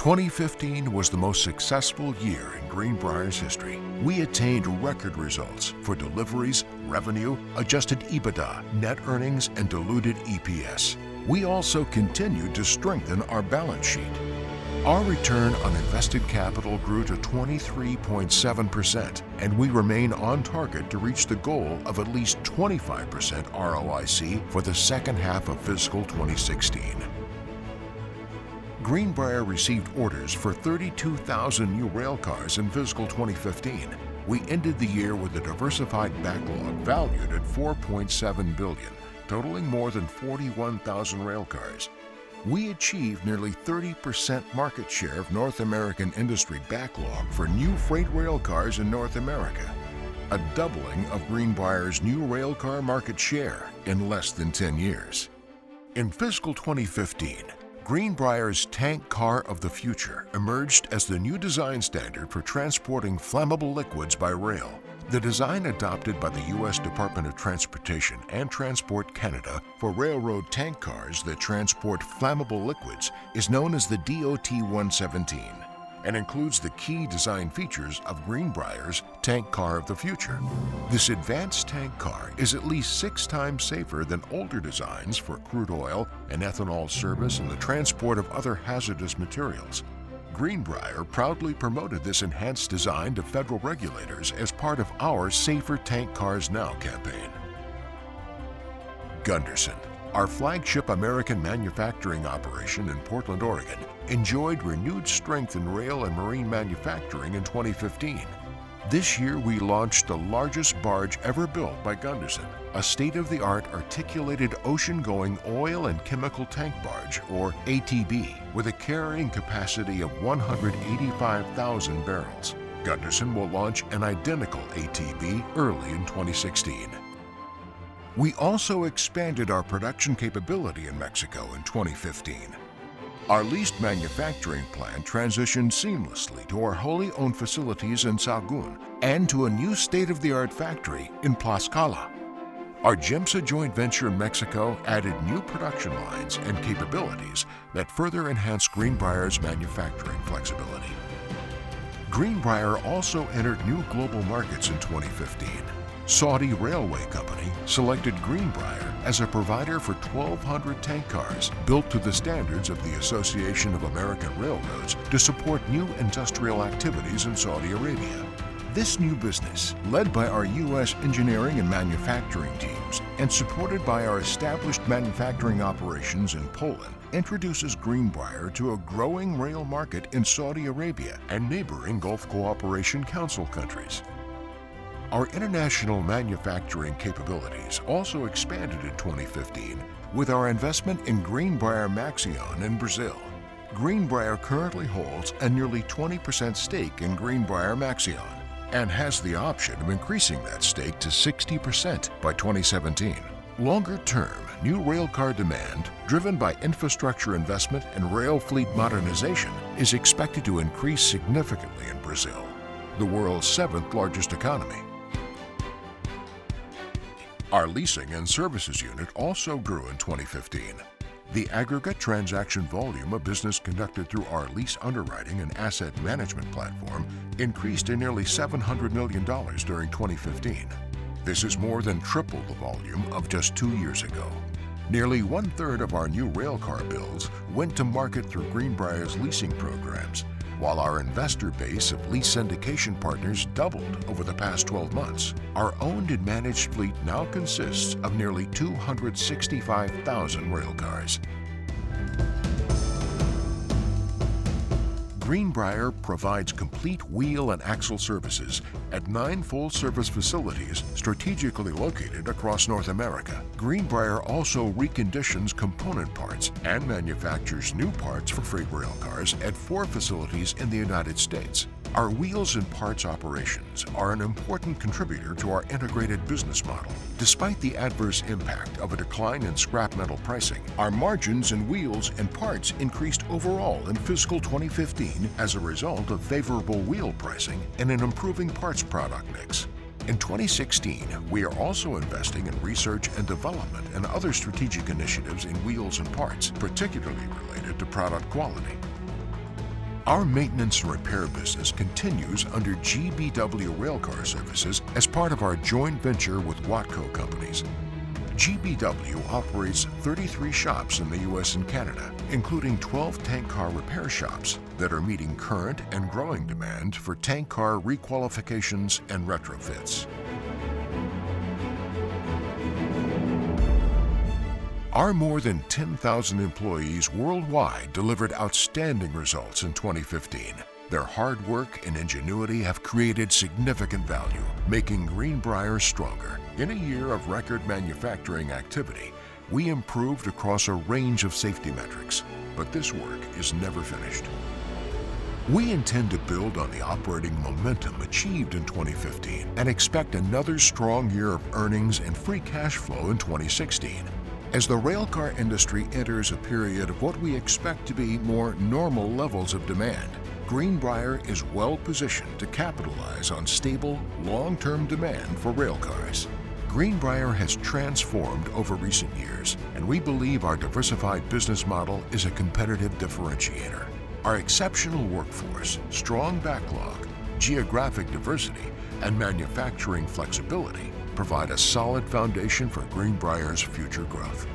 2015 was the most successful year in Greenbrier's history. We attained record results for deliveries, revenue, adjusted EBITDA, net earnings, and diluted EPS. We also continued to strengthen our balance sheet. Our return on invested capital grew to 23.7%, and we remain on target to reach the goal of at least 25% ROIC for the second half of fiscal 2016. Greenbrier received orders for 32,000 new railcars in fiscal 2015. We ended the year with a diversified backlog valued at $4.7 billion, totaling more than 41,000 railcars. We achieved nearly 30% market share of North American industry backlog for new freight railcars in North America, a doubling of Greenbrier's new railcar market share in less than 10 years. In fiscal 2015, Greenbrier's Tank Car of the Future emerged as the new design standard for transporting flammable liquids by rail. The design adopted by the U.S. Department of Transportation and Transport Canada for railroad tank cars that transport flammable liquids is known as the DOT-117 and includes the key design features of Greenbrier's Tank Car of the Future. This advanced tank car is at least 6 times safer than older designs for crude oil and ethanol service and the transport of other hazardous materials. Greenbrier proudly promoted this enhanced design to federal regulators as part of our Safer Tank Cars Now campaign. Gunderson, our flagship American manufacturing operation in Portland, Oregon, enjoyed renewed strength in rail and marine manufacturing in 2015. This year, we launched the largest barge ever built by Gunderson, a state-of-the-art articulated ocean-going oil and chemical tank barge, or ATB, with a carrying capacity of 185,000 barrels. Gunderson will launch an identical ATB early in 2016. We also expanded our production capability in Mexico in 2015. Our leased manufacturing plant transitioned seamlessly to our wholly owned facilities in Sahagún and to a new state-of-the-art factory in Tlaxcala. Our GEMSA joint venture in Mexico added new production lines and capabilities that further enhance Greenbrier's manufacturing flexibility. Greenbrier also entered new global markets in 2015. Saudi Railway Company selected Greenbrier as a provider for 1,200 tank cars built to the standards of the Association of American Railroads to support new industrial activities in Saudi Arabia. This new business, led by our U.S. engineering and manufacturing teams and supported by our established manufacturing operations in Poland, introduces Greenbrier to a growing rail market in Saudi Arabia and neighboring Gulf Cooperation Council countries. Our international manufacturing capabilities also expanded in 2015 with our investment in Greenbrier Maxion in Brazil. Greenbrier currently holds a nearly 20% stake in Greenbrier Maxion and has the option of increasing that stake to 60% by 2017. Longer term, new railcar demand, driven by infrastructure investment and rail fleet modernization, is expected to increase significantly in Brazil, the world's 7th largest economy. Our leasing and services unit also grew in 2015. The aggregate transaction volume of business conducted through our lease underwriting and asset management platform increased to nearly $700 million during 2015. This is more than triple the volume of just 2 years ago. Nearly 1/3 of our new railcar builds went to market through Greenbrier's leasing programs, while our investor base of lease syndication partners doubled over the past 12 months. Our owned and managed fleet now consists of nearly 265,000 railcars. Greenbrier provides complete wheel and axle services at 9 full-service facilities strategically located across North America. Greenbrier also reconditions component parts and manufactures new parts for freight railcars at 4 facilities in the United States. Our wheels and parts operations are an important contributor to our integrated business model. Despite the adverse impact of a decline in scrap metal pricing, our margins in wheels and parts increased overall in fiscal 2015 as a result of favorable wheel pricing and an improving parts product mix. In 2016, we are also investing in research and development and other strategic initiatives in wheels and parts, particularly related to product quality. Our maintenance and repair business continues under GBW Railcar Services as part of our joint venture with Watco Companies. GBW operates 33 shops in the U.S. and Canada, including 12 tank car repair shops that are meeting current and growing demand for tank car requalifications and retrofits. Our more than 10,000 employees worldwide delivered outstanding results in 2015. Their hard work and ingenuity have created significant value, making Greenbrier stronger. In a year of record manufacturing activity, we improved across a range of safety metrics, but this work is never finished. We intend to build on the operating momentum achieved in 2015 and expect another strong year of earnings and free cash flow in 2016. As the railcar industry enters a period of what we expect to be more normal levels of demand, Greenbrier is well positioned to capitalize on stable, long-term demand for railcars. Greenbrier has transformed over recent years, and we believe our diversified business model is a competitive differentiator. Our exceptional workforce, strong backlog, geographic diversity, and manufacturing flexibility provide a solid foundation for Greenbrier's future growth.